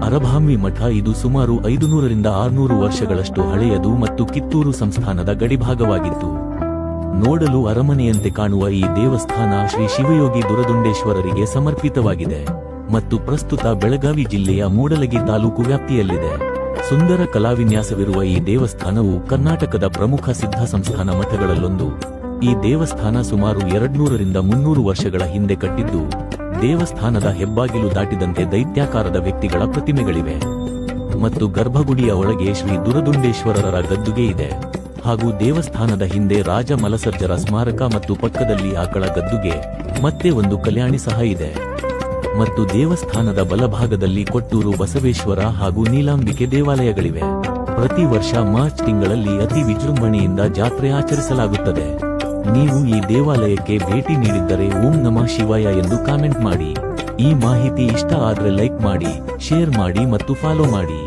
ಅರಭಾವಿ ಮಠ ಇದು ಸುಮಾರು 500ರಿಂದ 600 ವರ್ಷಗಳಷ್ಟು ಹಳೆಯದು ಮತ್ತು ಕಿತ್ತೂರು ಸಂಸ್ಥಾನದ ಗಡಿಭಾಗವಾಗಿತ್ತು. ನೋಡಲು ಅರಮನೆಯಂತೆ ಕಾಣುವ ಈ ದೇವಸ್ಥಾನ ಶ್ರೀ ಶಿವಯೋಗಿ ದುರದುಂಡೇಶ್ವರರಿಗೆ ಸಮರ್ಪಿತವಾಗಿದೆ ಮತ್ತು ಪ್ರಸ್ತುತ ಬೆಳಗಾವಿ ಜಿಲ್ಲೆಯ ಮೂಡಲಗಿ ತಾಲೂಕು ವ್ಯಾಪ್ತಿಯಲ್ಲಿದೆ. ಸುಂದರ ಕಲಾವಿನ್ಯಾಸವಿರುವ ಈ ದೇವಸ್ಥಾನವು ಕರ್ನಾಟಕದ ಪ್ರಮುಖ ಸಿದ್ಧ ಸಂಸ್ಥಾನ ಮಠಗಳಲ್ಲೊಂದು. ಈ ದೇವಸ್ಥಾನ ಸುಮಾರು 200ರಿಂದ 300 ವರ್ಷಗಳ ಹಿಂದೆ ಕಟ್ಟಿದ್ದು, ದೇವಸ್ಥಾನದ ಹೆಬ್ಬಾಗಿಲು ದಾಟಿದಂತೆ ದೈತ್ಯಾಕಾರದ ವ್ಯಕ್ತಿಗಳ ಪ್ರತಿಮೆಗಳಿವೆ ಮತ್ತು ಗರ್ಭಗುಡಿಯ ಒಳಗೆ ಶ್ರೀ ದುರದುಂಡೇಶ್ವರರ ಗದ್ದುಗೆ ಇದೆ. ಹಾಗೂ ದೇವಸ್ಥಾನದ ಹಿಂದೆ ರಾಜ ಮಲಸರ್ಜರ ಸ್ಮಾರಕ ಮತ್ತು ಪಕ್ಕದಲ್ಲಿ ಆಕಳ ಗದ್ದುಗೆ ಮತ್ತೆ ಒಂದು ಕಲ್ಯಾಣಿ ಸಹ ಇದೆ. ಮತ್ತು ದೇವಸ್ಥಾನದ ಬಲಭಾಗದಲ್ಲಿ ಕೊಟ್ಟೂರು ಬಸವೇಶ್ವರ ಹಾಗೂ ನೀಲಾಂಬಿಕೆ ದೇವಾಲಯಗಳಿವೆ. ಪ್ರತಿ ವರ್ಷ ಮಾರ್ಚ್ ತಿಂಗಳಲ್ಲಿ ಅತಿ ವಿಜೃಂಭಣೆಯಿಂದ ಜಾತ್ರೆ ಆಚರಿಸಲಾಗುತ್ತದೆ. ನೀವು ಈ ದೇವಾಲಯಕ್ಕೆ ಭೇಟಿ ನೀಡಿದ್ದರೆ ಓಂ ನಮಃ ಶಿವಾಯ ಎಂದು ಕಾಮೆಂಟ್ ಮಾಡಿ. ಈ ಮಾಹಿತಿ ಇಷ್ಟ ಆದ್ರೆ ಲೈಕ್ ಮಾಡಿ, ಶೇರ್ ಮಾಡಿ ಮತ್ತು ಫಾಲೋ ಮಾಡಿ.